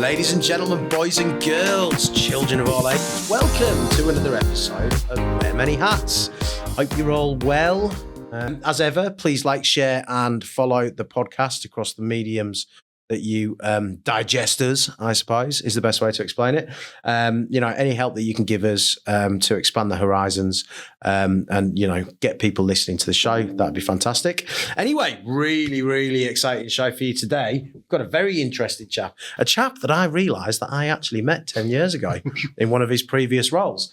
Ladies and gentlemen, boys and girls, children of all ages, welcome to another episode of Wear Many Hats. Hope you're all well. As ever, please like, share and follow the podcast across the mediums that you digest us, I suppose, is the best way to explain it. Any help that you can give us to expand the horizons and, get people listening to the show, that'd be fantastic. Anyway, really, really exciting show for you today. We've got a very interesting chap, a chap that I realised that I actually met 10 years ago in one of his previous roles.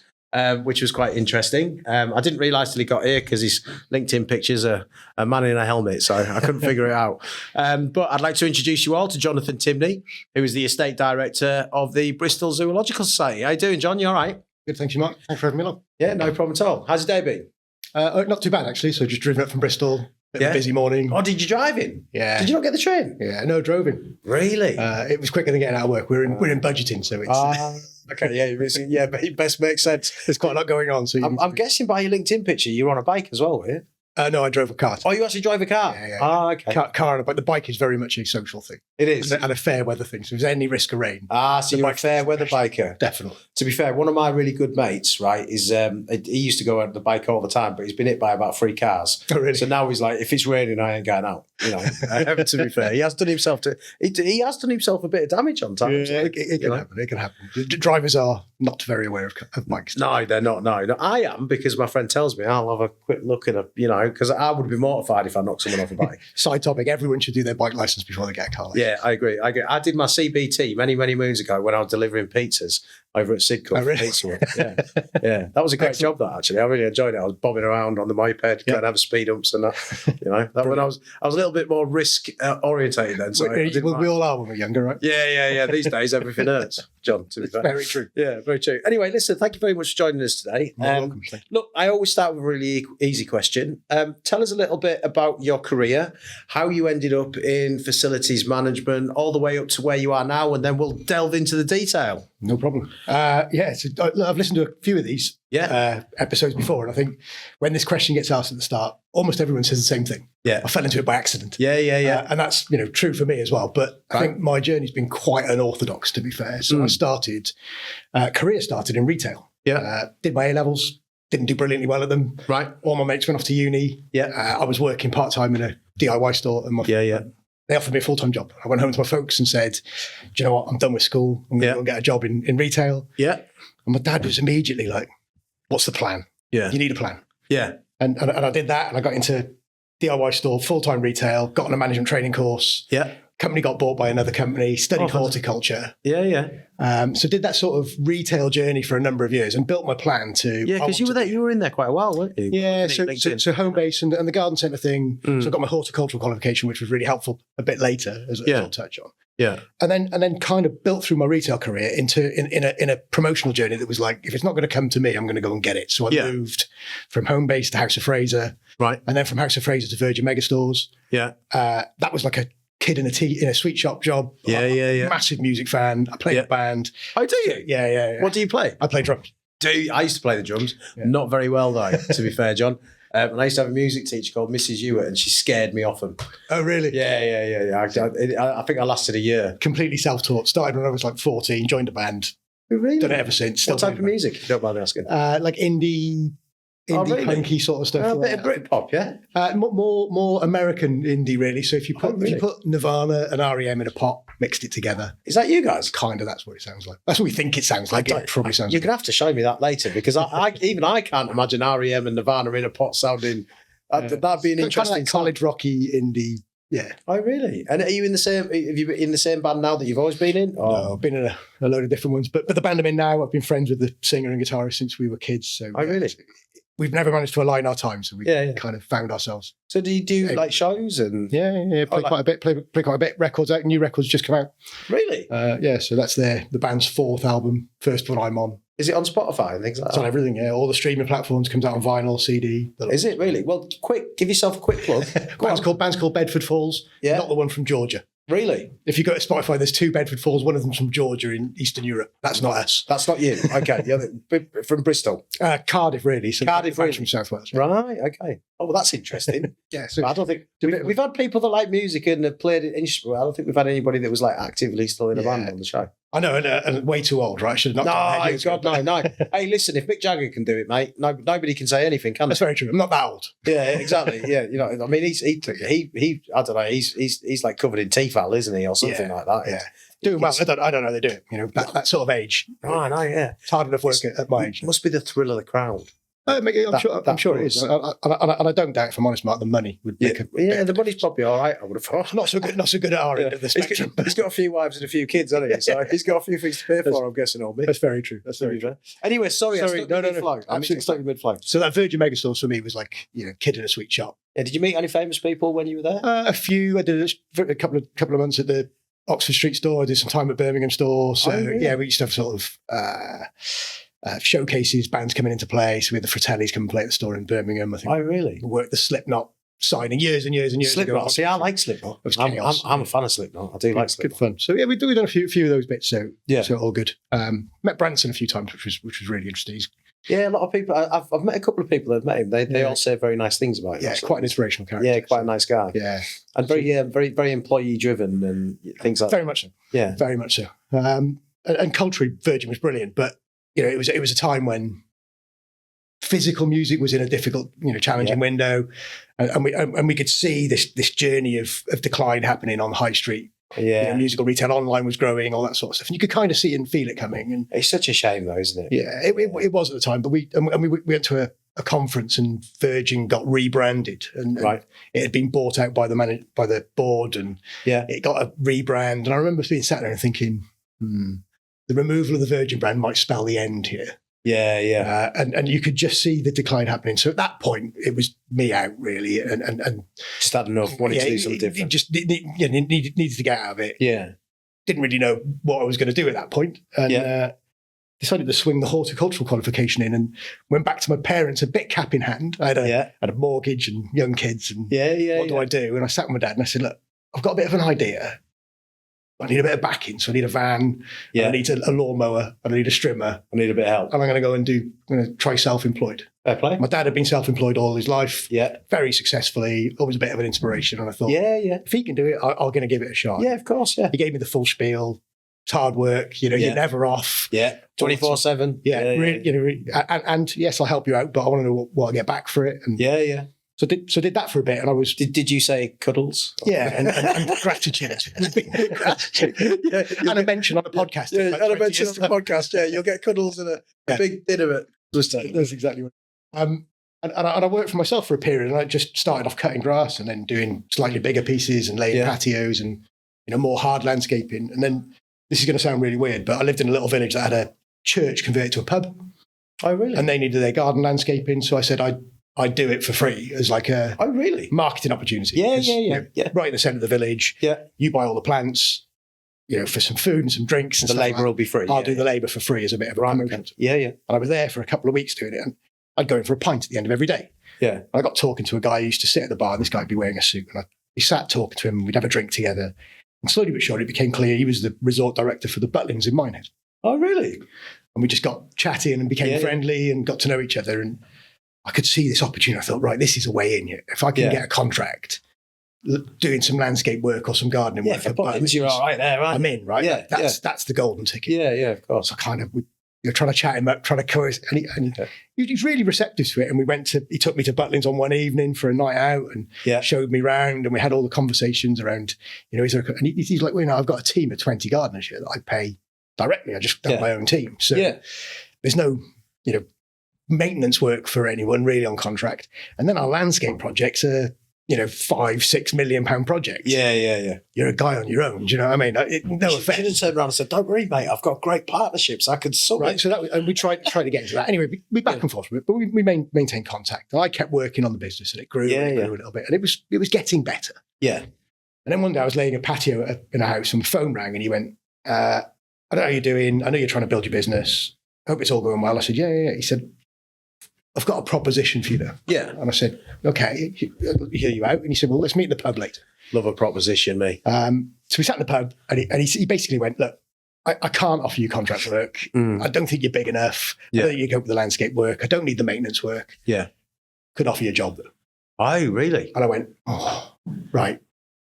Which was quite interesting. I didn't realise till he got here because his LinkedIn picture's a man in a helmet, so I couldn't figure it out. But I'd like to introduce you all to Jonathan Timney, who is the Estate Director of the Bristol Zoological Society. How you doing, John? You all right? Good, thank you, Mark. Thanks for having me along. Yeah, no problem at all. How's your day been? Not too bad, actually. So just driven up from Bristol. Bit of a busy morning. Oh, did you drive in? Yeah. Did you not get the train? Yeah, no, drove in. Really? It was quicker than getting out of work. We're in budgeting, so it's... Okay, yeah, but it best makes sense. There's quite a lot going on. So I'm guessing by your LinkedIn picture, you're on a bike as well, were you? No, I drove a car. Oh, you actually drive a car? Yeah. Okay. Car and a bike. The bike is very much a social thing. It is. And a fair weather thing. So if there's any risk of rain. So you're a fair weather biker. Definitely. To be fair, one of my really good mates, right, is he used to go on the bike all the time, but he's been hit by about 3 cars. Oh, really? So now he's like, if it's raining, I ain't going out. To be fair, he has done himself a bit of damage on times. Yeah, it can happen. It can happen. Drivers are not very aware of bikes. No, they're not. No, I am, because my friend tells me I'll have a quick look at because I would be mortified if I knocked someone off a bike. Side topic: everyone should do their bike license before they get a car license. Yeah, I agree. I did my CBT many moons ago when I was delivering pizzas over at Sidcup. Oh, really? Pizza Hut. Yeah. That was a great job, that, actually. I really enjoyed it. I was bobbing around on the moped, going to have speed ups and that. That when I was a little bit more risk orientated then. So we all are when we're younger, right? Yeah. These days, everything hurts, John, to be fair. Very true. Yeah, very true. Anyway, listen, thank you very much for joining us today. Welcome. Look, I always start with a really easy question. Tell us a little bit about your career, how you ended up in facilities management, all the way up to where you are now, and then we'll delve into the detail. No problem. So I've listened to a few of these episodes before, and I think when this question gets asked at the start, almost everyone says the same thing. Yeah. I fell into it by accident. Yeah. And that's true for me as well. But I think my journey's been quite unorthodox, to be fair. So career started in retail. Yeah. Did my A-levels, didn't do brilliantly well at them. Right. All my mates went off to uni. Yeah. I was working part-time in a DIY store. And they offered me a full-time job. I went home to my folks and said, do you know what? I'm done with school. I'm going to go and get a job in retail. Yeah. And my dad was immediately like, what's the plan? Yeah. You need a plan. Yeah. And I did that, and I got into DIY store, full-time retail, got on a management training course. Yeah. Company got bought by another company, studied horticulture. Yeah. So did that sort of retail journey for a number of years and built my plan to... Yeah, because you were in there quite a while, weren't you? Yeah, so home base and the garden centre thing. So I got my horticultural qualification, which was really helpful a bit later, as I'll touch on. Yeah. And then kind of built through my retail career in a promotional journey that was like, if it's not going to come to me, I'm going to go and get it. So I moved from home base to House of Fraser. Right. And then from House of Fraser to Virgin Megastores. Yeah. That was like a kid in a sweet shop job. Yeah. Massive music fan. I played a band. Oh, do you? Yeah. What do you play? I play drums. I used to play the drums. Yeah. Not very well, though, to be fair, John. And I used to have a music teacher called Mrs. Hewitt, and she scared me off them. Oh, really? Yeah. I think I lasted a year. Completely self-taught. Started when I was like 14, joined a band. Oh, really? Done it ever since. What type of music, if you don't mind me asking? Like indie punky sort of stuff. A bit of Britpop, yeah? More American indie, really. So if you put Nirvana and R.E.M. in a pot, mixed it together. Is that you guys? Kind of, that's what it sounds like. That's what we think it sounds like. It probably sounds You're going to have to show me that later, because I can't imagine R.E.M. and Nirvana in a pot sounding... That'd be an interesting... Kind of like college rocky indie... Yeah. Oh, really? And are you in the same? Have you been in the same band now that you've always been in? Or? No, I've been in a load of different ones, but the band I'm in now, I've been friends with the singer and guitarist since we were kids. So really? We've never managed to align our time, so we kind of found ourselves. So do you do like shows and? Yeah, play quite a bit. Play quite a bit. Records out. New records just come out. Really? So that's the band's 4th album, first one I'm on. Is it on Spotify and things like that? It's on everything, yeah. All the streaming platforms, comes out on vinyl, CD. Is it really? Well, give yourself a quick plug. Band's called Bedford Falls. Yeah. Not the one from Georgia. Really? If you go to Spotify, there's 2 Bedford Falls. One of them's from Georgia in Eastern Europe. That's not us. That's not you. Okay. From Bristol. Cardiff, really. So Cardiff, really. from South Wales. Right. Okay. Oh, well, that's interesting. Yeah. So I don't think we've had people that like music and have played it instrument. I don't think we've had anybody that was like actively still in a band on the show. I know, and way too old, right? I should have not done that. No. Hey, listen, if Mick Jagger can do it, mate, nobody can say anything, can they? That's very true. I'm not that old. Yeah, exactly. Yeah, I mean, he I don't know, he's like covered in Tefal, isn't he, or something like that? Yeah, doing well. I don't know. They do it. That sort of age. Oh, I know. Yeah, it's hard enough work at my age. Must be the thrill of the crowd. I'm sure it is, and I don't doubt, if I'm honest, Mark, the money would make the money's probably all right. I would have thought. Not so good at our end of the spectrum. He's got a few wives and a few kids, hasn't he? So he's got a few things to pay for. I'm guessing, old me. That's very true. That's very true. Anyway, sorry. No. I'm stuck mid-flow. So that Virgin Megastore for me was like kid in a sweet shop. Yeah. Did you meet any famous people when you were there? A few. I did a couple of months at the Oxford Street store. I did some time at Birmingham store. So really? We used to have sort of showcases, bands coming into play. So we had the Fratellis come and play at the store in Birmingham. I think. Oh, really? We worked the Slipknot signing years and years ago. Slipknot. See, I like Slipknot. I'm a fan of Slipknot. I do like Slipknot. Good fun. So we've done a few of those bits. So all good. Met Branson a few times, which was really interesting. Yeah, a lot of people. I've met a couple of people that have met him. They all say very nice things about him. Yeah, quite an inspirational character. Yeah, quite a nice guy. Yeah, and very employee driven and things like that. Very much so. Yeah, very much so. And culturally, Virgin was brilliant, but it was a time when physical music was in a difficult, challenging window, and we could see this journey of decline happening on High Street. Yeah, musical retail online was growing, all that sort of stuff, and you could kind of see and feel it coming. And it's such a shame, though, isn't it? Yeah, it was at the time. But we went to a conference, and Virgin got rebranded, and it had been bought out by the board, and it got a rebrand. And I remember being sat there and thinking, the removal of the Virgin brand might spell the end here. Yeah. And you could just see the decline happening. So at that point, it was me out, really. And just had enough, wanted to do something different. It just needed to get out of it. Yeah. Didn't really know what I was going to do at that point. And decided to swing the horticultural qualification in, and went back to my parents, a bit cap in hand. I had a mortgage and young kids. And what do I do? And I sat with my dad and I said, look, I've got a bit of an idea. I need a bit of backing, so I need a van. I need a lawnmower. I need a strimmer. I need a bit of help. And I'm going to try self-employed. Fair play. My dad had been self-employed all his life. Yeah. Very successfully. Always a bit of an inspiration. And I thought, if he can do it, I'm going to give it a shot. Yeah, of course. Yeah. He gave me the full spiel. It's hard work. You're never off. Yeah. 24/7. Really, and yes, I'll help you out, but I want to know what I get back for it. And So did that for a bit, and I was. Did you say cuddles? Yeah, and gratitude. And a mention on a podcast. Yeah, and a mention on the podcast. Yeah, you'll get cuddles and a big dinner at this time. That's exactly what. And I worked for myself for a period, and I just started off cutting grass and then doing slightly bigger pieces and laying patios and more hard landscaping. And then this is going to sound really weird, but I lived in a little village that had a church converted to a pub. Oh, really? And they needed their garden landscaping, so I said I'd do it for free as like a marketing opportunity. Yeah. Right in the centre of the village. Yeah. You buy all the plants, for some food and some drinks. And the labour will be free. I'll do the labour for free as a bit of a promotion. Yeah. And I was there for a couple of weeks doing it, and I'd go in for a pint at the end of every day. Yeah. And I got talking to a guy who used to sit at the bar, and this guy would be wearing a suit, and we sat talking to him, and we'd have a drink together. And slowly but surely it became clear he was the resort director for the Butlins in Minehead. Oh, really? And we just got chatting and became friendly and got to know each other. And I could see this opportunity. I thought, right, this is a way in here. If I can get a contract doing some landscape work or some gardening work for Butlins, you're all right there, right? I'm in, right? Yeah, that's the golden ticket. Yeah, of course. So kind of, trying to chat him up, trying to coerce, and he's really receptive to it. And he took me to Butlins on one evening for a night out and showed me round, and we had all the conversations around, is there and he's like, I've got a team of 20 gardeners here that I pay directly. I just have my own team. So there's no, maintenance work for anyone really on contract. And then our landscape projects are, 5-6 million pound projects. Yeah. You're a guy on your own. Do you know what I mean? No offense. She didn't turn around and said, "Don't worry, mate. I've got great partnerships. I could sort it." So and we tried to get into that. Anyway, we back and forth with it, but we maintained contact. And I kept working on the business, and it grew, grew a little bit, and it was getting better. Yeah. And then one day I was laying a patio in a house, and the phone rang, and he went, "I don't know how you're doing. I know you're trying to build your business. I hope it's all going well." I said, "Yeah." He said, I've got a proposition for you though. Yeah. And I said, okay, hear you out. And he said, well, let's meet in the pub later. Love a proposition, me. So we sat in the pub and he basically went, look, I can't offer you contract work. I don't think you're big enough. I don't think you go for the landscape work. I don't need the maintenance work. Yeah. Could offer you a job though. Oh, really? And I went, oh, right.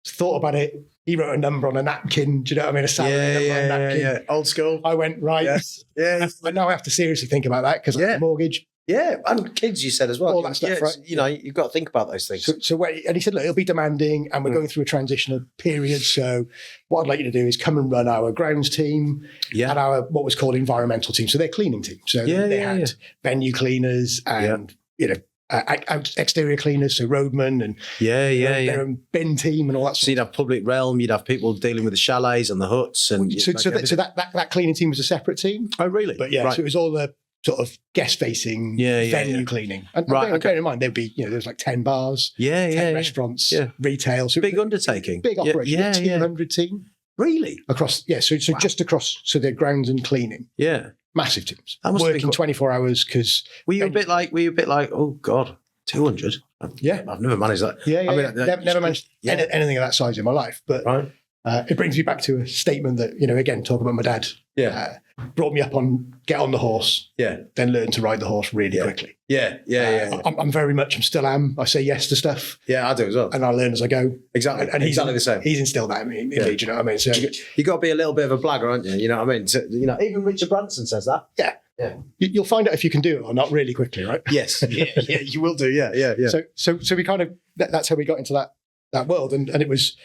Thought about it. He wrote a number on a napkin. Do you know what I mean? A salary number on a napkin. Yeah. Old school. I went, right. Yes. Yeah. But now I have to seriously think about that because I have a mortgage. Yeah, and kids, you said as well. All that stuff, right? You know, you've got to think about those things. And he said, look, it'll be demanding and we're going through a transitional period. So what I'd like you to do is come and run our grounds team and our what was called environmental team. So they're cleaning team. So they had venue cleaners and, exterior cleaners, so roadmen and their own bin team and all that. So you'd have public realm, you'd have people dealing with the chalets and the huts. And so that cleaning team was a separate team. Oh, really? But so it was all the sort of guest-facing venue cleaning. And bear in mind, there'd be, there's like 10 bars, 10 restaurants, retail. So big undertaking. Big operation. 200 team. Really? Across, so just across, so they're grounds and cleaning. Yeah. Massive teams. Working 24 hours because... Were you a bit like, oh God, 200? Yeah. I've never managed that. Never managed anything of that size in my life. But it brings me back to a statement that, again, talk about my dad. Yeah. Brought me up on get on the horse. Yeah. Then learn to ride the horse really quickly. I'm very much, I say yes to stuff. Yeah, I do as well. And I learn as I go. Exactly. And exactly the same. He's instilled that in me, do you know what I mean? So you got to be a little bit of a blagger, aren't you? You know what I mean? So, even Richard Branson says that. Yeah. Yeah. You'll find out if you can do it or not really quickly, right? Yes. Yeah, you will do. Yeah. So we kind of, that's how we got into that world. And it was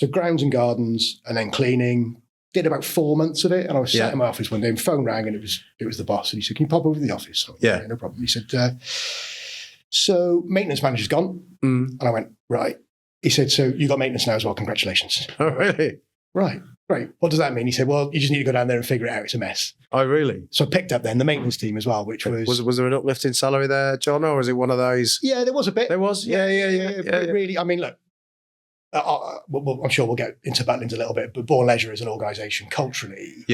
so grounds and gardens and then cleaning. Did about 4 months of it, and I was sat in my office one day, and phone rang, and it was the boss, and he said, "Can you pop over to the office?" So, no problem. He said, "So maintenance manager's gone," and I went, "Right." He said, "So you got maintenance now as well? Congratulations." Oh, really? Right. Great. What does that mean? He said, "Well, you just need to go down there and figure it out. It's a mess." Oh, really? So I picked up then the maintenance team as well, which was there an uplift in salary there, John, or was it one of those? Yeah, there was a bit. There was. Yeah. Really, I mean, look. I'm sure we'll get into Butlins a little bit, but Born Leisure as an organisation, culturally,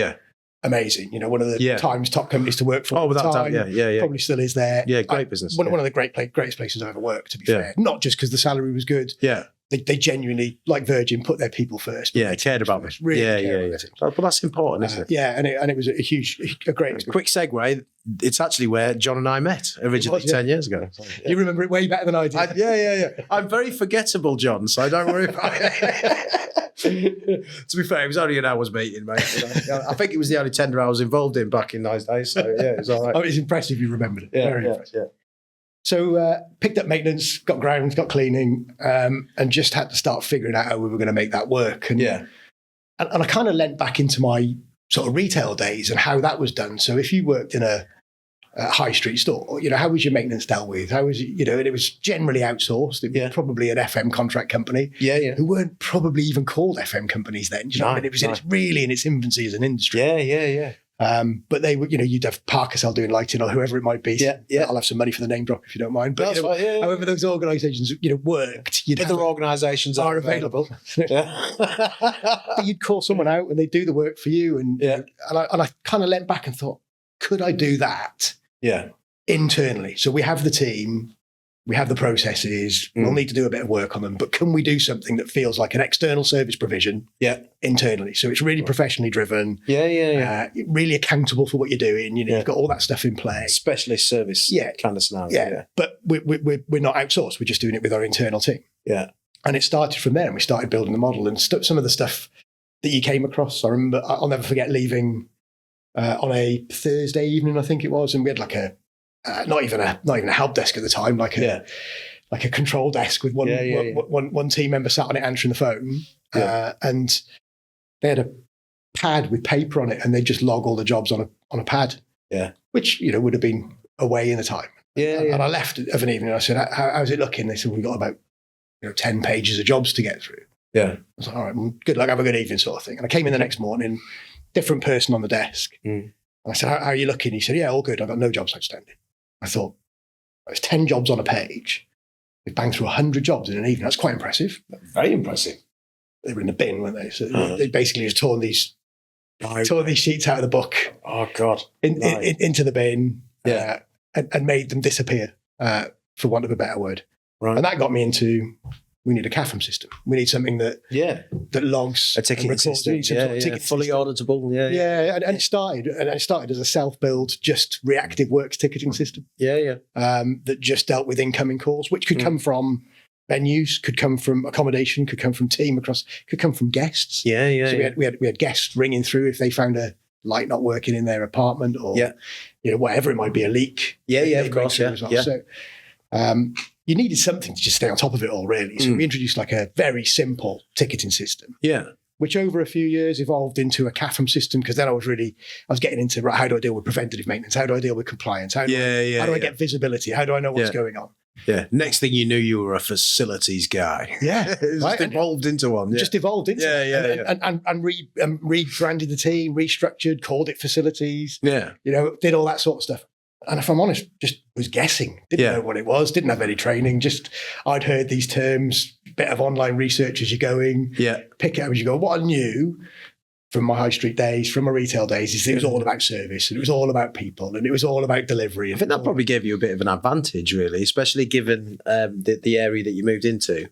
amazing. One of the Times top companies to work for. Oh, without doubt, probably still is there. Yeah, great business. One of the greatest places I've ever worked. To be fair, not just because the salary was good. Yeah, they genuinely, like Virgin, put their people first. Yeah, cared about them. Really cared about it. But that's important, isn't it? Yeah, and it was a great. Quick segue. It's actually where John and I met originally 10 years ago. You remember it way better than I do. Yeah. I'm very forgettable, John, so don't worry about it. To be fair, it was only an hour's meeting, mate. I think it was the only tender I was involved in back in those days, so it was all right. Oh, it's impressive you remembered it. Very impressive. Yeah. So picked up maintenance, got grounds, got cleaning, and just had to start figuring out how we were going to make that work. And I kind of leant back into my sort of retail days and how that was done. So if you worked in a high street store, how was your maintenance dealt with? How was it, and it was generally outsourced. It was probably an FM contract company. Who weren't probably even called FM companies then. Do you know what I mean? It was really in its infancy as an industry. Yeah. But they would, you'd have Parker doing lighting or whoever it might be. Yeah. I'll have some money for the name drop if you don't mind. But however those organisations, worked. Other organisations are available. But you'd call someone out and they'd do the work for you. And I kind of leant back and thought, could I do that? Yeah. Internally. So we have the team, we have the processes, we'll need to do a bit of work on them, but can we do something that feels like an external service provision internally? So it's really professionally driven. Really accountable for what you're doing. You've got all that stuff in play. Specialist service kind of scenario. Yeah. But we're not outsourced. We're just doing it with our internal team. Yeah. And it started from there and we started building the model and some of the stuff that you came across. I remember, I'll never forget leaving on a Thursday evening, I think it was, and we had like a not even a help desk at the time, like a control desk with one team member sat on it answering the phone, and they had a pad with paper on it, and they just log all the jobs on a pad, which would have been away in the time. And I left of an evening. And I said, "How's it looking?" They said, "We got about 10 pages of jobs to get through." I was like, "All right, well, good luck, have a good evening," sort of thing. And I came in the next morning. Different person on the desk. And I said, how are you looking? He said, "Yeah, all good. I've got no jobs outstanding." I thought, there's 10 jobs on a page. We banged through 100 jobs in an evening. That's quite impressive. Very impressive. They were in the bin, weren't they? So they basically just torn these sheets out of the book. Oh, God. Into the bin. and made them disappear, for want of a better word. Right. And that got me into, we need a CAFM system. We need something that logs a ticketing system. Fully auditable. And it started as a self-build, just reactive works ticketing system. That just dealt with incoming calls, which could come from venues, could come from accommodation, could come from team could come from guests. So we had guests ringing through if they found a light not working in their apartment, or whatever it might be, a leak. Of course. So you needed something to just stay on top of it all, really. So we introduced like a very simple ticketing system. Which over a few years evolved into a CAFM system, because then I was getting into, right, how do I deal with preventative maintenance? How do I deal with compliance? How do I get visibility? How do I know what's going on? Next thing you knew, you were a facilities guy. It just evolved into one. Just evolved into and rebranded the team, restructured, called it facilities. Did all that sort of stuff. And if I'm honest, just was guessing. Didn't know what it was. Didn't have any training. Just I'd heard these terms. Bit of online research as you're going. Pick it up as you go. What I knew from my high street days, from my retail days, is it was all about service, and it was all about people, and it was all about delivery. I think that probably gave you a bit of an advantage, really, especially given the area that you moved into.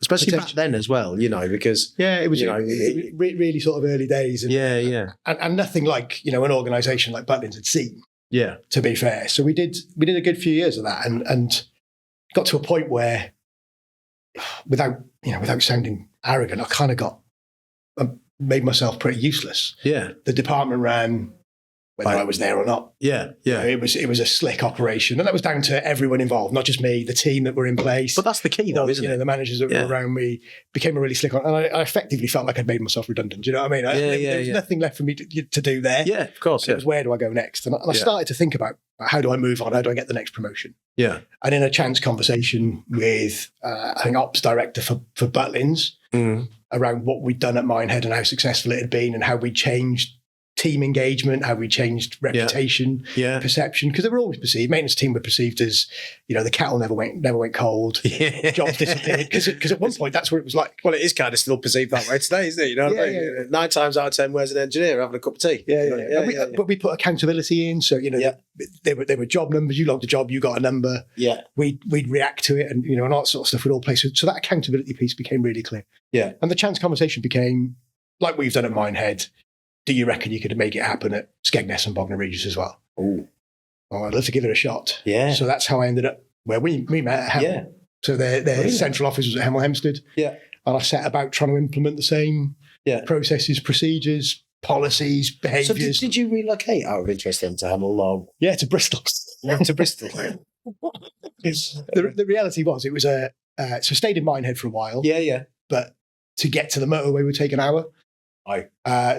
Especially back then as well, because it was really sort of early days. And, and nothing like an organisation like Butlins had seen. To be fair, so we did a good few years of that, and got to a point where, without sounding arrogant, I kind of made myself pretty useless. The department ran whether I was there or not. It was a slick operation, and that was down to everyone involved, not just me, the team that were in place. But that's the key, though, isn't it? The managers that were around me became a really slick one, and I effectively felt like I'd made myself redundant. Do you know what I mean? There was nothing left for me to do there. Of course. It was, where do I go next? And I started to think about, how do I move on? How do I get the next promotion? And in a chance conversation with, I think, ops director for Butlins, around what we'd done at Minehead and how successful it had been, and how we changed team engagement, how we changed reputation, perception, because they were always perceived. Maintenance team were perceived as, the kettle never went cold, jobs disappeared. Because at one point that's what it was like. Well, it is kind of still perceived that way today, isn't it? You know what I mean? 9 times out of 10, where's an engineer having a cup of tea? But we put accountability in, so they were job numbers. You logged a job, you got a number. We'd react to it, and and all that sort of stuff would all play. So that accountability piece became really clear. And the chance conversation became, like we've done at Minehead, do you reckon you could make it happen at Skegness and Bognor Regis as well? Well, I'd love to give it a shot. So that's how I ended up where we met at Hemel. So their central office was at Hemel Hempstead. And I set about trying to implement the same processes, procedures, policies, behaviours. So did you relocate out of interest then to Hemel? To Bristol. To Bristol. The reality was, it was so I stayed in Minehead for a while. But to get to the motorway would take an hour.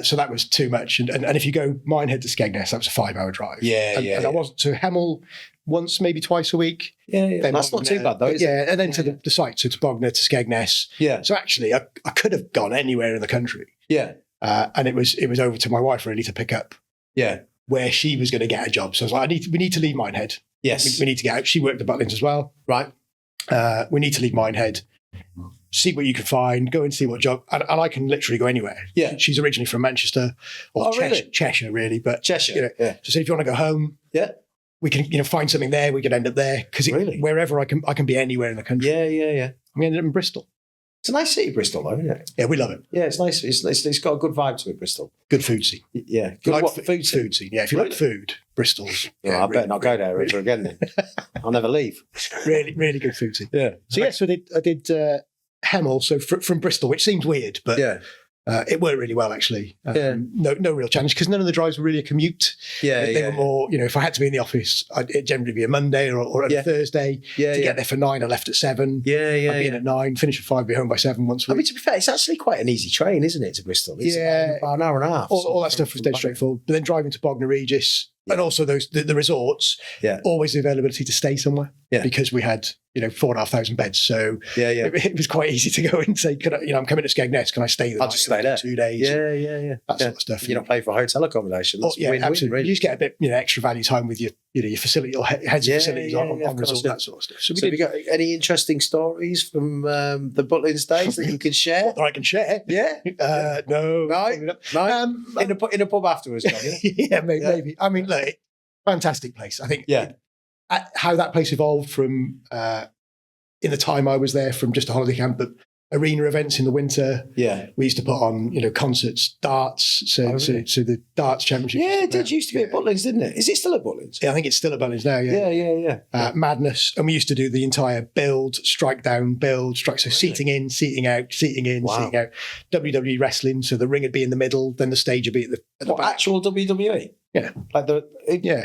So that was too much. And if you go Minehead to Skegness, that was a 5-hour drive. And I wasn't to Hemel once, maybe twice a week. Then that's not too bad though, is it? And then to the site, so to Bognor, to Skegness. So actually, I could have gone anywhere in the country. And it was over to my wife really to pick up. Where she was going to get a job. So I was like, we need to leave Minehead. We need to get out. She worked at Butlins as well. We need to leave Minehead. See what you can find, go and see what job, and I can literally go anywhere. She's originally from Manchester, or Cheshire, really, but Cheshire. So if you want to go home, we can find something there. We could end up there, because wherever I can be anywhere in the country. We ended up in Bristol. It's a nice city, Bristol, though, isn't it? Yeah, we love it. Yeah, it's nice. It's got a good vibe to it, Bristol. Good food scene. Yeah, good food scene. Yeah, if you like food, Bristol's. I better not go there ever again. Then I'll never leave. Really, really good food scene. So I did Hemel, so from Bristol, which seems weird, but it worked really well, actually. No real challenge, because none of the drives were really a commute. They were more, if I had to be in the office, it'd generally be a Monday or a Thursday. To get there for 9, I left at 7. I'd be in at 9, finish at 5, be home by 7 once a week. I mean, to be fair, it's actually quite an easy train, isn't it, to Bristol? It's about an hour and a half. All that stuff was dead straightforward. But then driving to Bognor Regis, and also the resorts, always the availability to stay somewhere, because we had 4,500 beds, so it was quite easy to go and say, could I, I'm coming to Skegness, can I stay there? I'll just stay there 2 days. That sort of stuff. You're not paying for hotel accommodation. That's absolutely. Really. You just get a bit extra value time with your facility or heads of facilities on resort, that sort of stuff. So have you got any interesting stories from the Butlins days that you can share? That I can share? No. In a pub afterwards, maybe. I mean, look, fantastic place. I think Yeah. How that place evolved from in the time I was there, from just a holiday camp, but arena events in the winter. Yeah. We used to put on, concerts, darts. So the darts championship. Yeah, it did used to be at Butlins, didn't it? Is it still at Butlins? Yeah, I think it's still at Butlins now. Yeah. Madness. And we used to do the entire build, strike down, build, strike. So seating in, seating out, seating in, seating out. WWE wrestling. So the ring would be in the middle, then the stage would be at the back. Actual WWE? Yeah.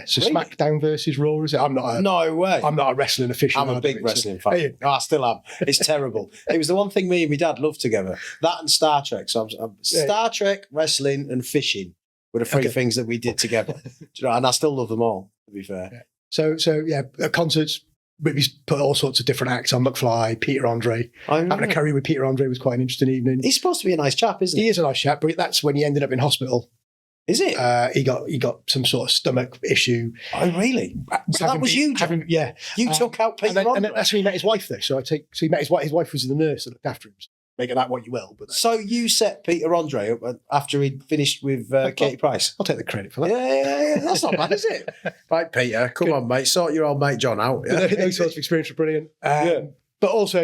So really? SmackDown versus Raw, is it? No way. I'm not a wrestling official. I'm a big wrestling fan. I still am. It's terrible. It was the one thing me and my dad loved together. That and Star Trek. So Star Trek, wrestling, and fishing were the three things that we did together. And I still love them all, to be fair. Yeah. So at concerts, we put all sorts of different acts on. McFly, Peter Andre. Having a curry with Peter Andre was quite an interesting evening. He's supposed to be a nice chap, isn't he? He is a nice chap, but that's when he ended up in hospital. Is it? He got some sort of stomach issue. Oh, really? So that was you, John? Yeah. You took out Peter Andre? And that's when he met his wife, though. So he met his wife. His wife was the nurse that looked after him. Make of that what you will. But so you set Peter Andre up after he'd finished with Katie Price? I'll take the credit for that. Yeah. That's not bad, is it? Right, Peter, come on, mate. Sort your old mate John out. Yeah? Those sorts of experience were brilliant. But also,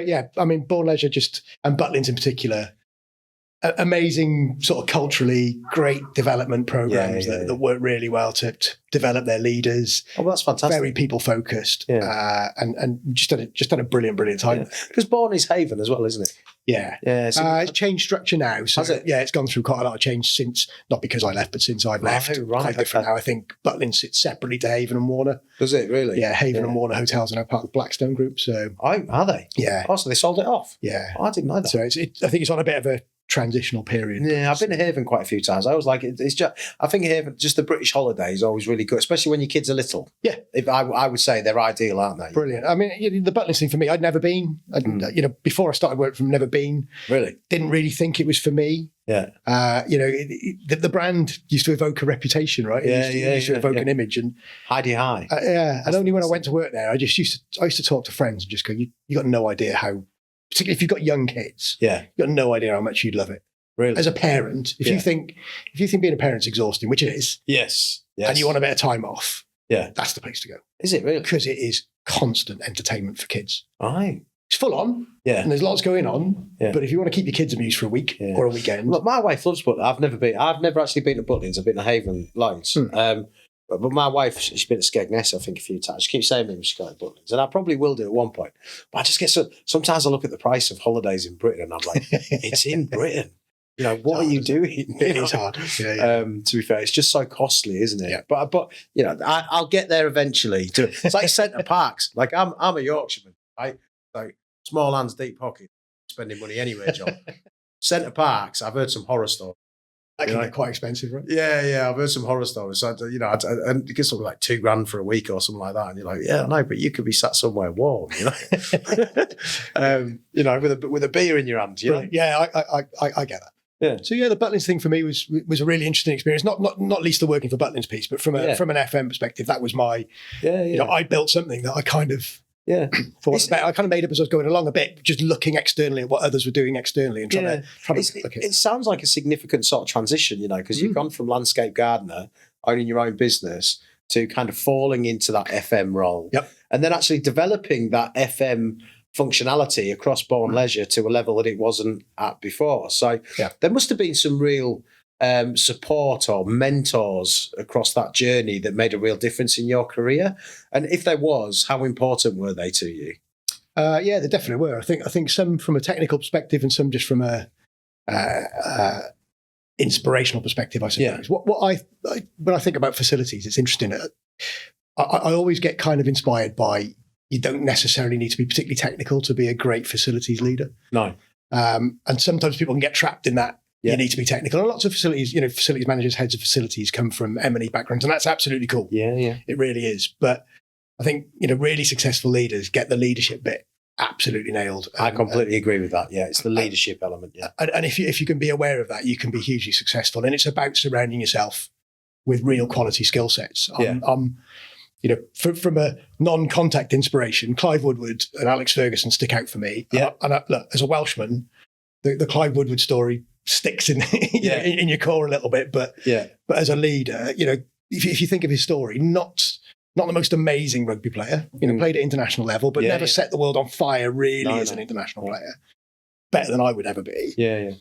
Born Leisure and Butlins in particular, amazing sort of culturally great development programs that work really well to develop their leaders. Oh, well, that's fantastic. Very people focused, and just had a brilliant time. Because Bourne is Haven as well, isn't it? Yeah. So it's changed structure now. So it's gone through quite a lot of change since, not because I left, but since I've left. Quite different now. I think Butlins sits separately to Haven and Warner. Does it really? Yeah, Haven and Warner hotels are now part of the Blackstone Group. So are they? Yeah. Oh, so they sold it off. Yeah. Oh, I didn't know that. So I think it's on a bit of a transitional period. Yeah, I've been to Haven quite a few times. I always like it. It's just, I think Haven, just the British holiday is always really good, especially when your kids are little. Yeah, I would say they're ideal, aren't they? Brilliant. I mean, the Butlins thing for me, I'd never been. Before I started work from never been. Really, didn't really think it was for me. Yeah. The brand used to evoke a reputation, right? It used to evoke an image, and Heidi High. And only when I went to work there, I used to talk to friends and just go, you got no idea how. Particularly if you've got young kids, you've got no idea how much you'd love it. Really? As a parent, if you think being a parent's exhausting, which it is, yes, and you want a bit of time off, that's the place to go. Is it really? Because it is constant entertainment for kids. Right. It's full on, and there's lots going on. Yeah. But if you want to keep your kids amused for a week or a weekend, look, my wife loves Butlins. I've never actually been to Butlins. I've been to Haven loads. But my wife, she's been to Skegness, I think, a few times. She keeps saying to me she's got Butlins, and I probably will do at one point. But I just get sometimes I look at the price of holidays in Britain, and I'm like, it's in Britain. What are you doing? It is hard. To be fair, it's just so costly, isn't it? Yeah. But I'll get there eventually. It's like Centre Parks. Like I'm a Yorkshireman, right? So small hands, deep pocket, spending money anywhere, John. Centre Parks. I've heard some horror stories. That can be quite expensive, right? Yeah. I've heard some horror stories. So, and it gets something like $2,000 for a week or something like that. And you're like, yeah, no, but you could be sat somewhere warm, with a beer in your hand. Yeah, I get that. Yeah. So the Butlins thing for me was a really interesting experience. Not least the working for Butlins piece, but from an FM perspective, that was my. I built something that I kind of. Yeah, I kind of made up as I was going along a bit, just looking externally at what others were doing externally and trying to look at it. It sounds like a significant sort of transition, because you've gone from landscape gardener, owning your own business, to kind of falling into that FM role. Yep. And then actually developing that FM functionality across Born Leisure to a level that it wasn't at before. So there must have been some real support or mentors across that journey that made a real difference in your career. And if there was, how important were they to you? They definitely were. I think some from a technical perspective and some just from a inspirational perspective, I suppose. Yeah. When I think about facilities, it's interesting. I always get kind of inspired by, you don't necessarily need to be particularly technical to be a great facilities leader. No. And sometimes people can get trapped in that. You need to be technical. And lots of facilities, facilities managers, heads of facilities come from M&E backgrounds, and that's absolutely cool. Yeah. It really is. But I think, really successful leaders get the leadership bit absolutely nailed. I completely agree with that. Yeah, it's the leadership element. Yeah. And if you can be aware of that, you can be hugely successful. And it's about surrounding yourself with real quality skill sets. From a non-contact inspiration, Clive Woodward and Alex Ferguson stick out for me. Yeah. Look, as a Welshman, the Clive Woodward story sticks in in your core a little bit, but as a leader, if you think of his story, not not the most amazing rugby player. Played at international level, but never set the world on fire really as an international player. Better than I would ever be. Yeah.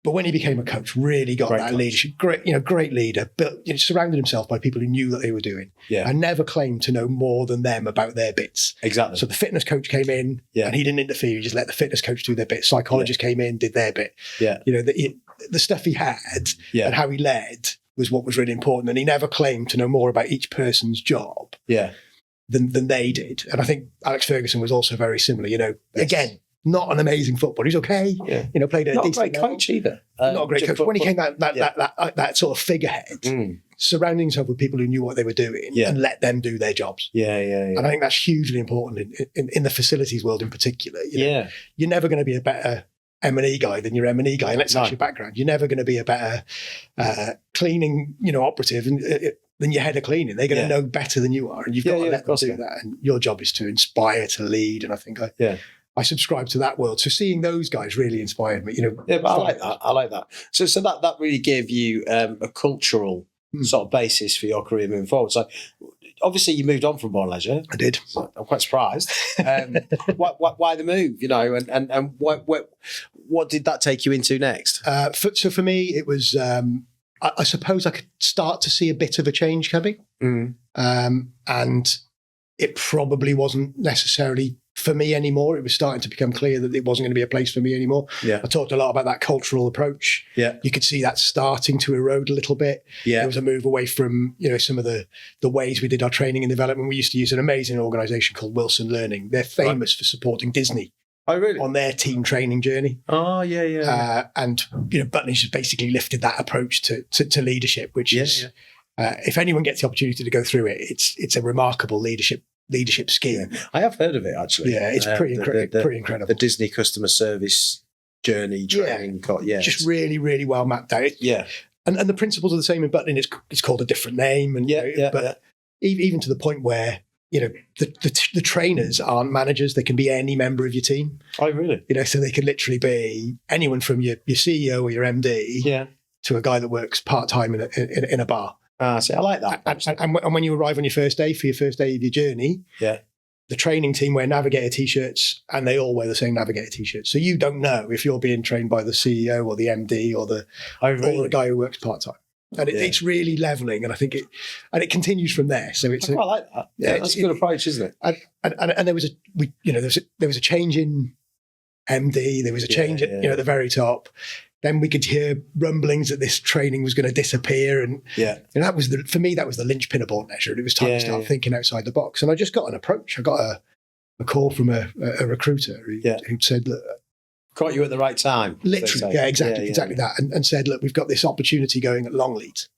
But when he became a coach, really got that leadership. Great leader, but surrounded himself by people who knew what they were doing. Yeah. And never claimed to know more than them about their bits. Exactly. So the fitness coach came in and he didn't interfere. He just let the fitness coach do their bit. Psychologist came in, did their bit. Yeah. The stuff he had and how he led was what was really important. And he never claimed to know more about each person's job than they did. And I think Alex Ferguson was also very similar. Again, not an amazing footballer. He's okay. Yeah. Played at a decent level. Not a great coach either. Not a great coach. But when he came that sort of figurehead, surrounding himself with people who knew what they were doing and let them do their jobs. Yeah. And I think that's hugely important in the facilities world in particular. You're never going to be a better M&E guy than your M&E guy, and let's your background. You're never going to be a better cleaning, operative than your head of cleaning. They're going to know better than you are, and you've got to let them do that. And your job is to inspire, to lead. And I think I subscribe to that world. So seeing those guys really inspired me. But I like that. So that really gave you a cultural sort of basis for your career moving forward. So obviously you moved on from Born Leisure. I did. So I'm quite surprised. Why the move? And what did that take you into next? So for me, it was. I suppose I could start to see a bit of a change coming, and it probably wasn't necessarily for me anymore. It was starting to become clear that it wasn't going to be a place for me anymore. I talked a lot about that cultural approach. You could see that starting to erode a little bit. There was a move away from some of the ways we did our training and development. We used to use an amazing organisation called Wilson Learning. They're famous for supporting Disney. Oh, really? On their team training journey. Oh, yeah. And Butlins just basically lifted that approach to leadership, which is, if anyone gets the opportunity to go through it, it's a remarkable leadership scheme. I have heard of it, actually. Yeah, it's pretty incredible. The Disney customer service journey training. Just really, really well mapped out. And the principles are the same in Butlin. It's called a different name. And even to the point where the trainers aren't managers. They can be any member of your team. Oh, really? So they can literally be anyone from your CEO or your MD to a guy that works part-time in a bar. See, I like that. And when you arrive on your first day, for your first day of your journey, the training team wear Navigator T-shirts and they all wear the same Navigator T-shirts. So you don't know if you're being trained by the CEO or the MD or the guy who works part-time. And it's really levelling, and I think it continues from there. So I quite like that. Yeah, that's a good approach, isn't it? And there was a change in MD. There was a change at the very top. Then we could hear rumblings that this training was going to disappear, and that was for me that was the linchpin of Born Leisure. It was time to start thinking outside the box. And I just got an approach. I got a call from a recruiter who said, "Look." Caught you at the right time. Literally, exactly that. And said, look, we've got this opportunity going at Longleat.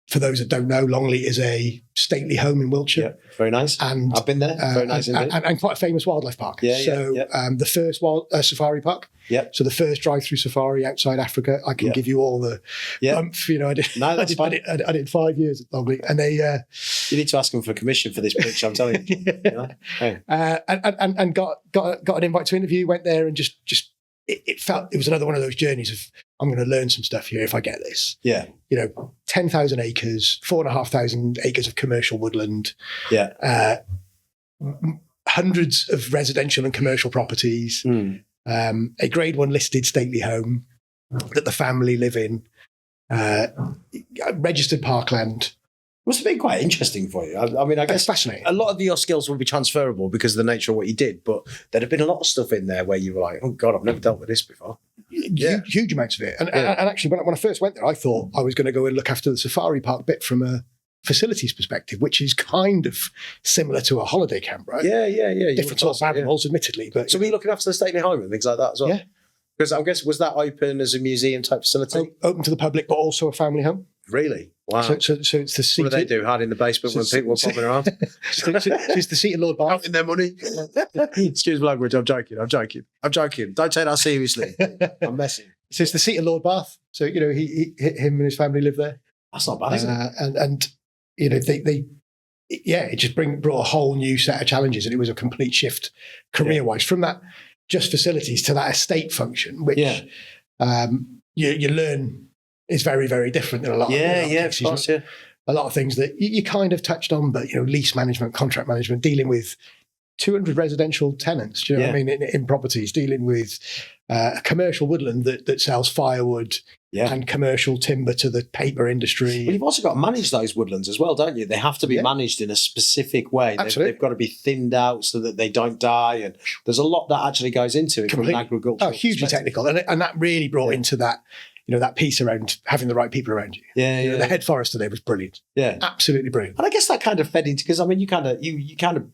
For those that don't know, Longleat is a stately home in Wiltshire. Yeah, very nice. And I've been there. Very nice indeed. And quite a famous wildlife park. The first safari park. So the first drive-through safari outside Africa. I can give you all the umph. I did 5 years at Longleat, and they. You need to ask them for commission for this pitch. I'm telling you. And got an invite to interview. Went there and just it felt it was another one of those journeys of I'm going to learn some stuff here if I get this. 10,000 acres, 4,500 acres of commercial woodland. Hundreds of residential and commercial properties. A grade 1 listed stately home that the family live in. Registered parkland. Must have been quite interesting for you. I mean, I guess fascinating. A lot of your skills would be transferable because of the nature of what you did, but there'd have been a lot of stuff in there where you were like, oh God, I've never dealt with this before. Huge amounts of it. And actually, when I first went there, I thought I was going to go and look after the safari park bit from a facilities perspective, which is kind of similar to a holiday camp, right? Yeah. Different sorts of animals, admittedly. But so were you looking after the stately home and things like that as well? Yeah. Because I guess, was that open as a museum type facility? Open to the public, but also a family home. Really? Wow. So it's the seat. What do they do? Hide in the basement when people were popping around? So it's the seat of Lord Bath. Counting their money. Excuse my language. I'm joking. Don't take that seriously. I'm messing. So it's the seat of Lord Bath. So him and his family live there. That's not bad, is it? And it just brought a whole new set of challenges, and it was a complete shift career-wise from that just facilities to that estate function, which you learn is very, very different than a lot of of course, a a lot of things that you kind of touched on, but, lease management, contract management, dealing with 200 residential tenants, do you know what I mean, in properties, dealing with a commercial woodland that sells firewood and commercial timber to the paper industry. Well, you've also got to manage those woodlands as well, don't you? They have to be managed in a specific way. They've got to be thinned out so that they don't die. And there's a lot that actually goes into it from an agricultural hugely technical. And that really brought into that, that piece around having the right people around you. The head forester there was brilliant. Yeah. Absolutely brilliant. And I guess that kind of fed into, because I mean, you kind of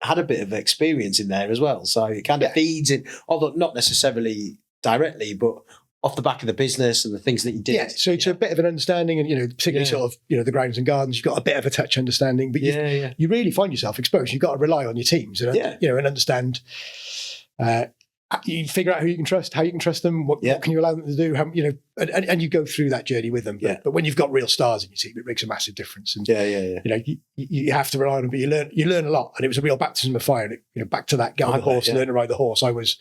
had a bit of experience in there as well. So it kind of feeds in, although not necessarily directly, but off the back of the business and the things that you did. Yeah, so it's a bit of an understanding, and, particularly sort of, the grounds and gardens, you've got a bit of a touch understanding, but you really find yourself exposed. You've got to rely on your teams and, and understand, you figure out who you can trust, how you can trust them, what can you allow them to do, how, and you go through that journey with them. But when you've got real stars in your team, it makes a massive difference. And you have to rely on them, but you learn a lot. And it was a real baptism of fire. And back to that guy horse, learn to ride the horse. I was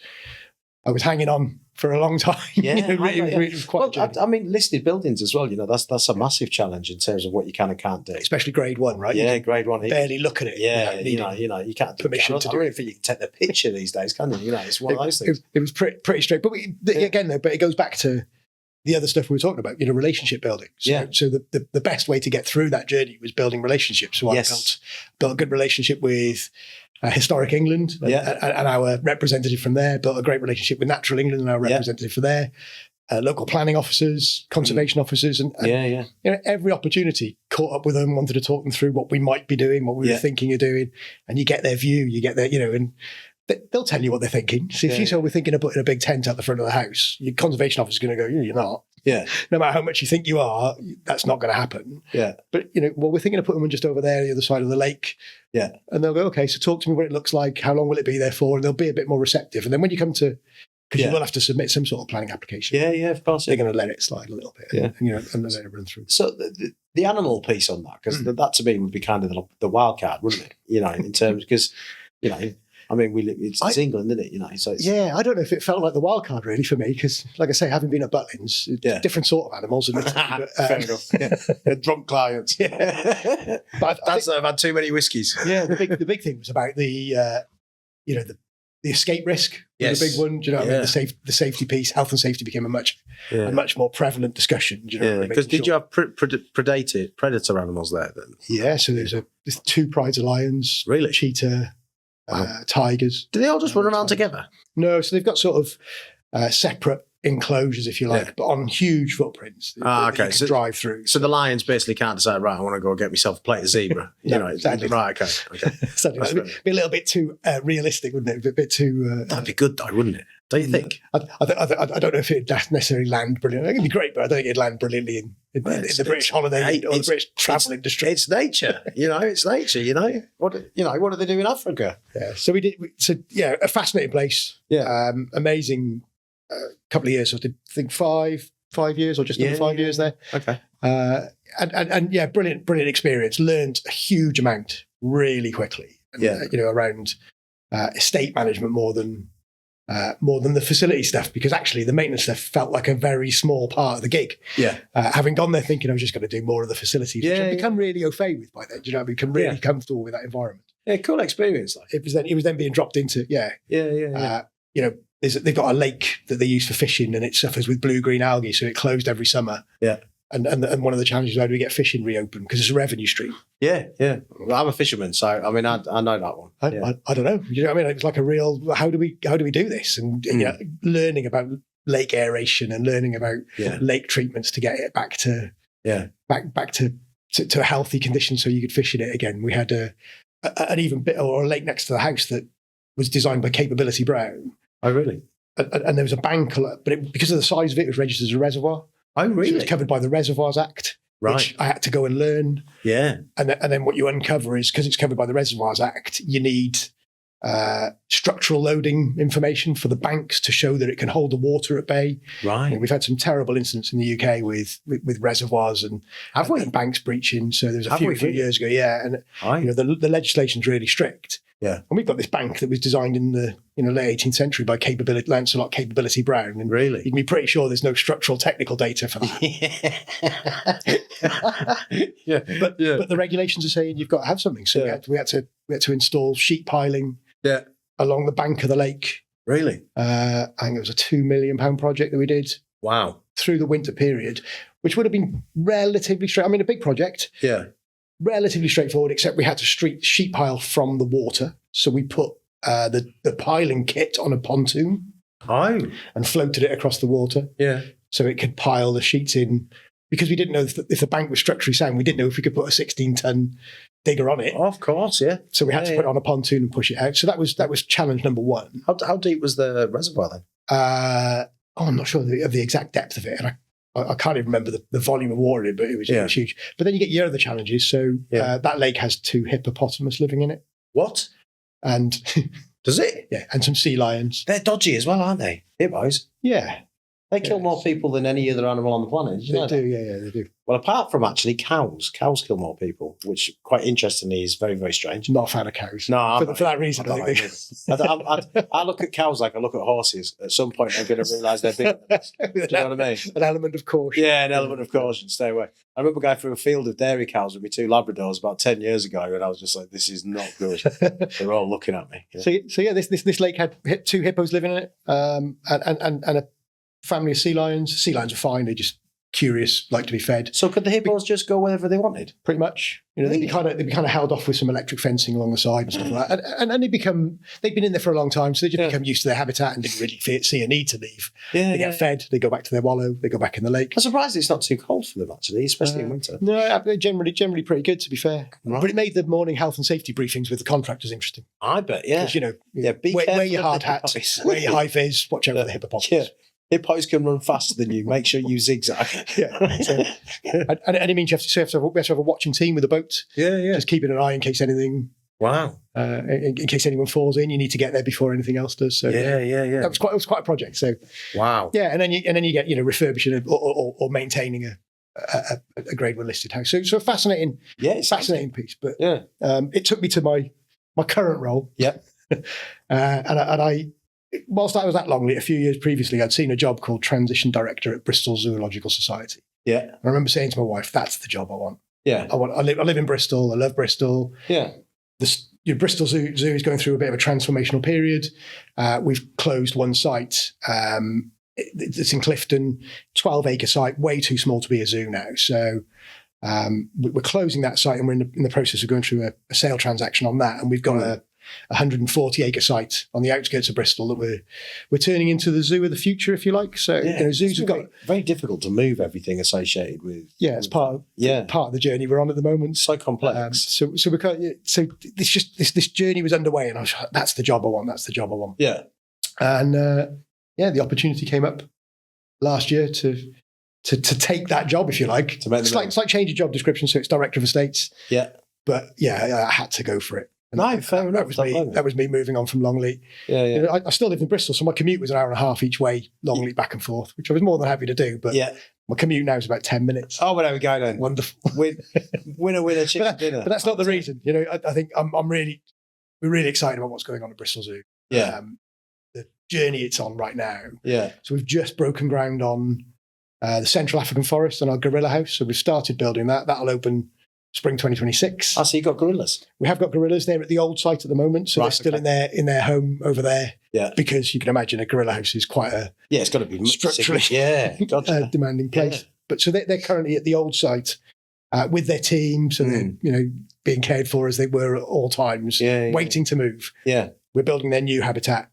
hanging on for a long time. I mean, listed buildings as well. That's a massive challenge in terms of what you can and can't do. Especially grade 1, right? Yeah, grade 1. Barely look at it. Yeah, you can't do permission to do it. I don't think you can take the picture these days, can you? It's one of those things. It was pretty straight. But again, though, but it goes back to the other stuff we were talking about. relationship building. So the best way to get through that journey was building relationships. So I built a good relationship with Historic England and our representative from there, built a great relationship with Natural England and our representative for there, local planning officers, conservation officers, and every opportunity caught up with them, wanted to talk them through what we might be doing, what we were thinking of doing, and you get their view, you get their, and they'll tell you what they're thinking. So if you say we're thinking of putting a big tent out the front of the house, your conservation officer is going to go, you're not. Yeah. No matter how much you think you are, that's not going to happen. Yeah. But, we're thinking of putting one just over there, the other side of the lake. Yeah. And they'll go, okay, so talk to me what it looks like. How long will it be there for? And they'll be a bit more receptive. And then when you come to, because you will have to submit some sort of planning application. Yeah, of course. They're going to let it slide a little bit. And then let it run through. So the animal piece on that, because that to me would be kind of the wild card, wouldn't it? In terms, because, I mean, it's England, isn't it? So I don't know if it felt like the wild card really for me, because, like I say, having been at Butlins, different sort of animals. Fair enough. Drunk clients. But I've had too many whiskies. Yeah, the big thing was about the escape risk. Was a big one. Do you know what I mean? The safety piece, health and safety became a much more prevalent discussion. Do you know what I mean? Because did you have predator animals there then? Yeah, so there's 2 prides of lions, really, cheetah. Tigers. Do they all just run around together? No, so they've got sort of separate enclosures, if you like, but on huge footprints. Okay, so drive through. So the lions basically can't decide, right, I want to go get myself a plate of zebra. Exactly. Right, okay. It'd be a little bit too realistic, wouldn't it? A bit too. That'd be good, though, wouldn't it? Don't you think? I don't know if it'd necessarily land brilliantly. It'd be great, but I don't think it'd land brilliantly in the British holiday or the British travel industry. It's nature, it's nature. What do they do in Africa? Yeah, so we did. So a fascinating place. Yeah, amazing. Couple of years. So I did, I think 5 years or just under 5 years there. Okay. And brilliant experience. Learned a huge amount really quickly. Around estate management more than the facility stuff, because actually the maintenance stuff felt like a very small part of the gig. Yeah. Having gone there thinking I was just going to do more of the facilities, which I've become really au fait with by then. Do you know what I mean? Become really comfortable with that environment. Yeah, cool experience. It was then being dropped into they've got a lake that they use for fishing, and it suffers with blue-green algae, so it closed every summer. Yeah. And one of the challenges, how do we get fishing reopened? Because it's a revenue stream. Yeah. Well, I'm a fisherman, so I mean, I know that one. I don't know. You know what I mean? It's like a real, how do we do this? And learning about lake aeration and learning about lake treatments to get it back to back to a healthy condition, so you could fish in it again. We had an even bit or a lake next to the house that was designed by Capability Brown. Oh, really? And there was a bank, but because of the size of it, it was registered as a reservoir. Oh, really? So it was covered by the Reservoirs Act, which I had to go and learn. Yeah. And then what you uncover is, because it's covered by the Reservoirs Act, you need structural loading information for the banks to show that it can hold the water at bay. Right. And we've had some terrible incidents in the UK with reservoirs and banks breaching. So there was a few years ago, and the legislation's really strict. Yeah. And we've got this bank that was designed in the late 18th century by Lancelot Capability Brown. And really? you can be pretty sure there's no structural technical data for that. Yeah. But the regulations are saying you've got to have something. So we had to install sheet piling along the bank of the lake. Really? I think it was a £2 million project that we did. Wow. Through the winter period, which would have been relatively straight. I mean, a big project. Yeah. Relatively straightforward, except we had to sheet pile from the water. So we put the piling kit on a pontoon and floated it across the water. Yeah. So it could pile the sheets in, because we didn't know if the bank was structurally sound. We didn't know if we could put a 16-ton digger on it. Oh, of course, yeah. So we had to put it on a pontoon and push it out. So that was challenge number one. How deep was the reservoir then? I'm not sure of the exact depth of it. And I can't even remember the volume of water in it, but it was huge. But then you get your other challenges. So that lake has 2 hippopotamus living in it. What? And does it? Yeah, and some sea lions. They're dodgy as well, aren't they? Hippos. Yeah. They kill more people than any other animal on the planet. Did you know They do, that? they do. Well, apart from actually cows. Cows kill more people, which quite interestingly is very, very strange. Not a fan of cows. No, for that reason. I look at cows like I look at horses. At some point, I'm going to realise they're big. Do you know what I mean? An element of caution. Yeah, an element of caution. Stay away. I remember going through a field of dairy cows with my 2 Labradors about 10 years ago, and I was just like, "This is not good." They're all looking at me. Yeah. So this lake had 2 hippos living in it, and a family of sea lions. Sea lions are fine; they're just curious, like to be fed. So could the hippos just go wherever they wanted? Pretty much. They'd be kind of held off with some electric fencing along the side and stuff like that. And they've been in there for a long time, so they just become used to their habitat and didn't really see a need to leave. Yeah, they get fed, they go back to their wallow, they go back in the lake. I'm surprised it's not too cold for them, actually, especially in winter. No, they're generally pretty good, to be fair. Right. But it made the morning health and safety briefings with the contractors interesting. I bet, yeah. Because, wear your hard hat, wear your high vis, watch out for the hippopotamus. Yeah. Hippos can run faster than you. Make sure you zigzag. And it means we have to have a watching team with a boat. Yeah. Just keeping an eye in case anything. Wow. In case anyone falls in, you need to get there before anything else does. So yeah. That was quite a project. So wow. Yeah, and then you get refurbishing or maintaining a Grade 1 listed house. So fascinating. Yeah, it's fascinating piece. But it took me to my current role. Yeah. And I. Whilst I was at Longley, a few years previously, I'd seen a job called Transition Director at Bristol Zoological Society. Yeah. And I remember saying to my wife, that's the job I want. Yeah. I live in Bristol. I love Bristol. Yeah. Bristol Zoo is going through a bit of a transformational period. We've closed one site. It's in Clifton, 12-acre site, way too small to be a zoo now. So we're closing that site, and we're in the process of going through a sale transaction on that. And we've got a 140-acre site on the outskirts of Bristol that we're turning into the zoo of the future, if you like. So zoos have got very difficult to move everything associated with. Yeah, it's part of the journey we're on at the moment. So complex. So this journey was underway, and I was like, that's the job I want. That's the job I want. Yeah, and the opportunity came up last year to take that job, if you like. It's like change your job description, so it's Director of Estates. Yeah, but I had to go for it. No, fair enough. That was me moving on from Longley. Yeah. I still lived in Bristol, so my commute was an hour and a half each way, Longley back and forth, which I was more than happy to do. But my commute now is about 10 minutes. Oh, well, there we go then. Wonderful. Winner, chicken dinner. But that's not the reason. I think we're really excited about what's going on at Bristol Zoo. Yeah. The journey it's on right now. Yeah. So we've just broken ground on the Central African Forest and our gorilla house. So we've started building that. That'll open spring 2026. So you got gorillas? We have got gorillas there at the old site at the moment, so they're still in their home over there. Yeah, because you can imagine a gorilla house is quite a it's got to be structurally demanding place. Yeah. But so they're currently at the old site with their team, so they're being cared for as they were at all times, waiting to move. Yeah, we're building their new habitat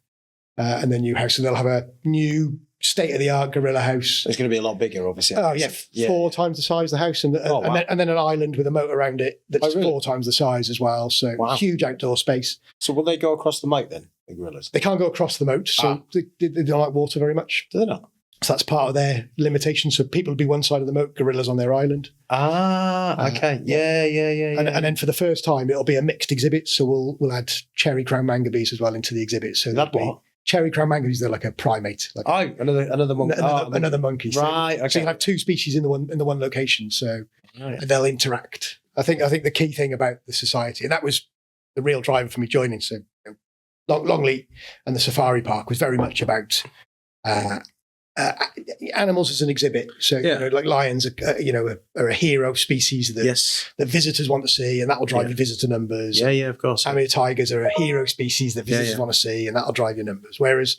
and their new house, so they'll have a new state-of-the-art gorilla house. It's going to be a lot bigger, obviously. Oh, yeah. 4 times the size of the house, and then an island with a moat around it that's 4 times the size as well. So huge outdoor space. So will they go across the moat then, the gorillas? They can't go across the moat, so they don't like water very much. Do they not? So that's part of their limitation. So people will be one side of the moat, gorillas on their island. Okay. Yeah. And then for the first time, it'll be a mixed exhibit. So we'll add cherry crown mangabees as well into the exhibit. So that what? Cherry crown mangabees, they're like a primate. Another monkey. Another monkey. Right. Okay. So you'll have 2 species in the one location. So they'll interact. I think the key thing about the society, and that was the real driver for me joining. So Longleat and the safari park was very much about animals as an exhibit. So like lions are a hero species that visitors want to see, and that will drive your visitor numbers. Of course. I mean, tigers are a hero species that visitors want to see, and that'll drive your numbers. Whereas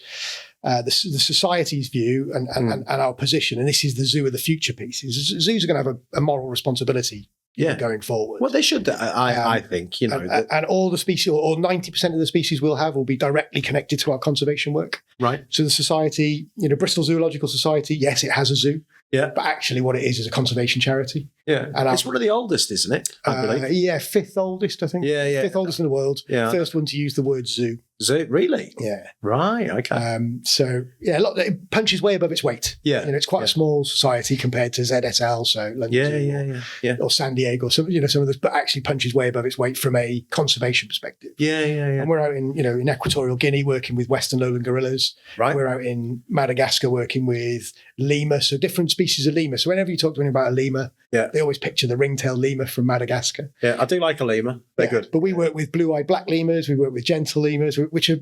the society's view and our position, and this is the zoo of the future piece, is zoos are going to have a moral responsibility going forward. Well, they should. I think and all the species, or 90% of the species we'll have, will be directly connected to our conservation work. Right. So the society, Bristol Zoological Society, yes, it has a zoo. Yeah. But actually, what it is a conservation charity. Yeah. And it's one of the oldest, isn't it? I believe. Fifth oldest, I think. Yeah. Fifth oldest in the world. Yeah. First one to use the word zoo. Zoo, really? Yeah. Right. Okay. It punches way above its weight. Yeah. It's quite a small society compared to ZSL, so London or San Diego, some of this, but actually punches way above its weight from a conservation perspective. Yeah. And we're out in Equatorial Guinea working with Western lowland gorillas. Right. We're out in Madagascar working with lemur, so different species of lemur. So whenever you talk to anyone about a lemur, they always picture the ring-tailed lemur from Madagascar. Yeah, I do like a lemur. They're good. But we work with blue-eyed black lemurs. We work with gentle lemurs, which are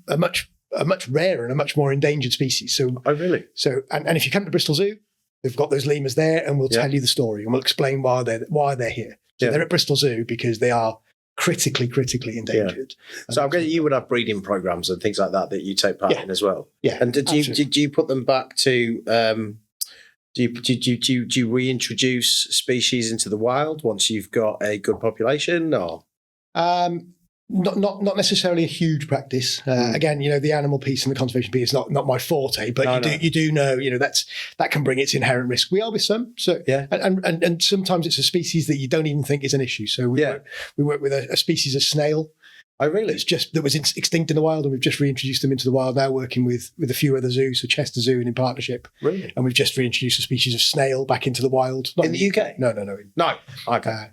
a much rarer and a much more endangered species. So, really? So, and if you come to Bristol Zoo, they've got those lemurs there, and we'll tell you the story, and we'll explain why they're here. So they're at Bristol Zoo because they are critically endangered. So I'm guessing you would have breeding programs and things like that you take part in as well. Yeah. And do you put them back to? Do you reintroduce species into the wild once you've got a good population, or? Not necessarily a huge practice. Again, the animal piece and the conservation piece is not my forte, but you do know that can bring its inherent risk. We are with some, so and sometimes it's a species that you don't even think is an issue. So we work with a species of snail. Oh, really? That was extinct in the wild, and we've just reintroduced them into the wild now, working with a few other zoos, so Chester Zoo and in partnership. Really? And we've just reintroduced a species of snail back into the wild. Not in the UK? No. No. Okay.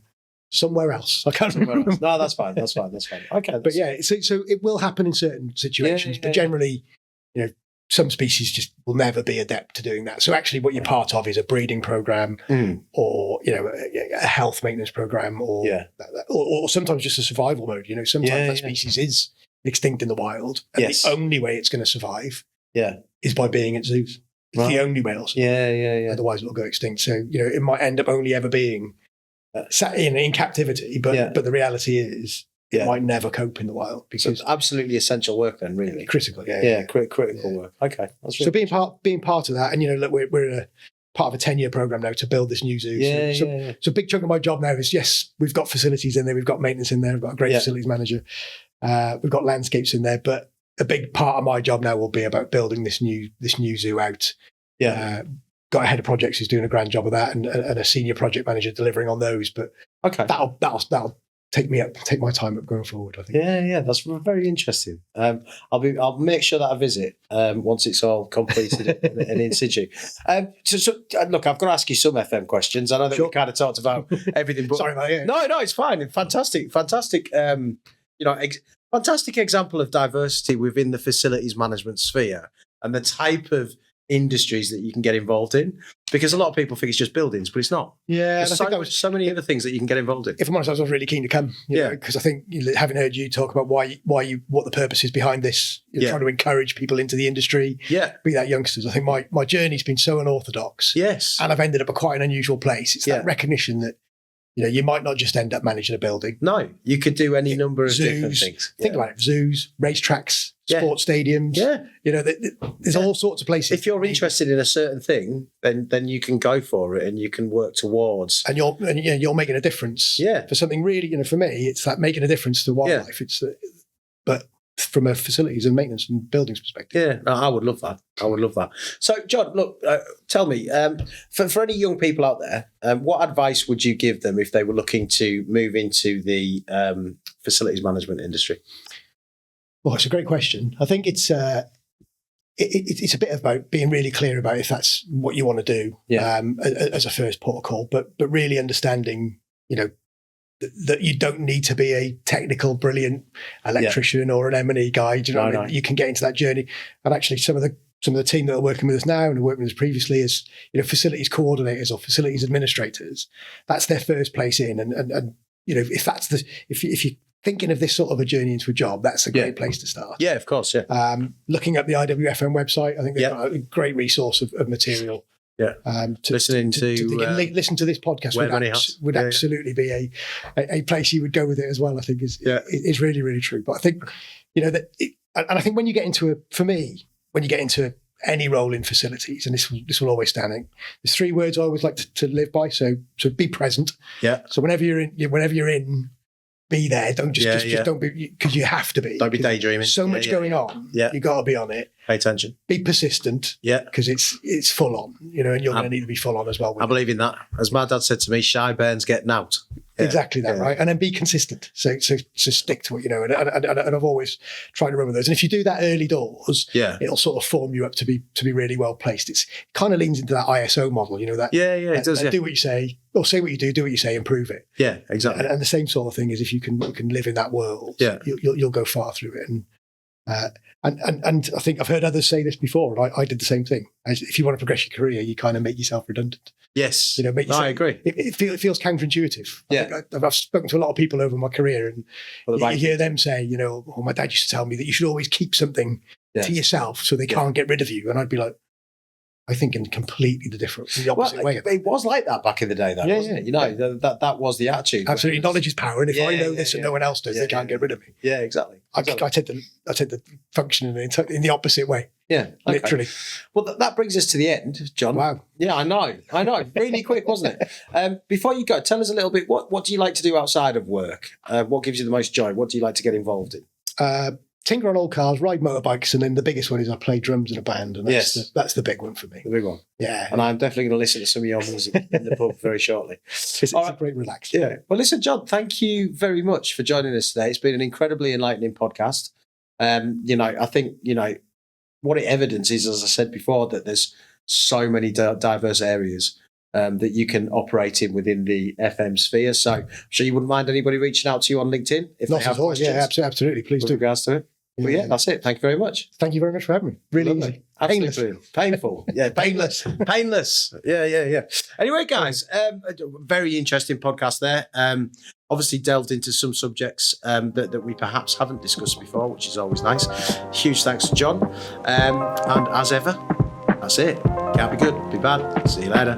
Somewhere else. I can't remember. No, that's fine. Okay. But so it will happen in certain situations, but generally, some species just will never be adept to doing that. So actually what you're part of is a breeding program or, a health maintenance program or sometimes just a survival mode. Sometimes that species is extinct in the wild, and the only way it's going to survive is by being at zoos. It's the only way it'll survive. Otherwise it'll go extinct. So, it might end up only ever being in captivity, but the reality is it might never cope in the wild because it's absolutely essential work then, really. Critical, critical work. Okay. That's really so being part of that, and look, we're in a part of a 10-year program now to build this new zoo. So a big chunk of my job now is, yes, we've got facilities in there, we've got maintenance in there, we've got a great facilities manager, we've got landscapes in there, but a big part of my job now will be about building this new zoo out. Got a head of projects who's doing a grand job of that, and a senior project manager delivering on those. But that'll take my time up going forward, I think. That's very interesting. I'll make sure that I visit once it's all completed and in situ. So look, I've got to ask you some FM questions. I know that we kind of talked about everything, but sorry about it. No, it's fine. Fantastic. Fantastic example of diversity within the facilities management sphere and the type of industries that you can get involved in, because a lot of people think it's just buildings, but it's not. There's so many other things that you can get involved in. If I'm honest, I was really keen to come, because I think having heard you talk about what the purpose is behind this, trying to encourage people into the industry, be that youngsters. I think my journey's been so unorthodox, and I've ended up at quite an unusual place. It's that recognition that you might not just end up managing a building. No, you could do any number of different things. Think about it: zoos, racetracks, sports stadiums. There's all sorts of places. If you're interested in a certain thing, then you can go for it and you can work towards. And you're making a difference. For something really, for me, it's that making a difference to wildlife. It's but from a facilities and maintenance and buildings perspective. I would love that. So, John, look, tell me, for any young people out there, what advice would you give them if they were looking to move into the facilities management industry? Well, it's a great question. I think it's a bit about being really clear about if that's what you want to do as a first port of call, but really understanding, that you don't need to be a technical, brilliant electrician or an M&E guy. Do you know what I mean? You can get into that journey. And actually, some of the team that are working with us now and are working with us previously as facilities coordinators or facilities administrators. That's their first place in. And if that's if you thinking of this sort of a journey into a job, that's a great place to start. Yeah, of course. Yeah. Looking at the IWFM website, I think they've got a great resource of material. Yeah. Listen to this podcast would absolutely be a place you would go with it as well. I think is really, really true. But I think, and I think when you get into any role in facilities, and this will always stand out. There's 3 words I always like to live by. So be present. Yeah. So whenever you're in, be there. Don't just don't be, because you have to be. Don't be daydreaming. So much going on. Yeah. You got to be on it. Pay attention. Be persistent. Yeah. Because it's full on. And you're going to need to be full on as well. I believe in that. As my dad said to me, shy burns getting out. Yeah. Exactly that, right? And then be consistent. So stick to it, and I've always tried to remember those. And if you do that early doors, it'll sort of form you up to be really well placed. It kind of leans into that ISO model, that. Yeah, it does. Do what you say, or say what you do what you say, and prove it. Yeah, exactly. And the same sort of thing is if you can live in that world, you'll go far through it. And I think I've heard others say this before, and I did the same thing. If you want to progress your career, you kind of make yourself redundant. Yes, I agree. It feels counterintuitive. Yeah, I've spoken to a lot of people over my career, and you hear them say, my dad used to tell me that you should always keep something to yourself so they can't get rid of you. And I'd be like, I think in completely the opposite way. It was like that back in the day, though, wasn't it? That was the attitude. Absolutely, knowledge is power, and if I know this and no one else does, they can't get rid of me. Yeah, exactly. I take the function in the opposite way. Yeah, okay. Literally. Well, that brings us to the end, John. Wow. Yeah, I know. Really quick, wasn't it? Before you go, tell us a little bit. What do you like to do outside of work? What gives you the most joy? What do you like to get involved in? Tinker on old cars, ride motorbikes, and then the biggest one is I play drums in a band, and that's the big one for me. The big one. Yeah. And I'm definitely going to listen to some of your music in the pub very shortly. It's a great relax. Yeah. Well, listen, John, thank you very much for joining us today. It's been an incredibly enlightening podcast. I think, what it evidences, as I said before, that there's so many diverse areas that you can operate in within the FM sphere. So I'm sure you wouldn't mind anybody reaching out to you on LinkedIn if they have questions. Yeah, absolutely. Please do. With regards to it. Well, yeah, that's it. Thank you very much. Thank you very much for having me. Really easy. Absolutely. Painful. Yeah, painless. Painless. Yeah. Anyway, guys, a very interesting podcast there. Obviously delved into some subjects that we perhaps haven't discussed before, which is always nice. Huge thanks to John. And as ever, that's it. Can't be good, be bad. See you later.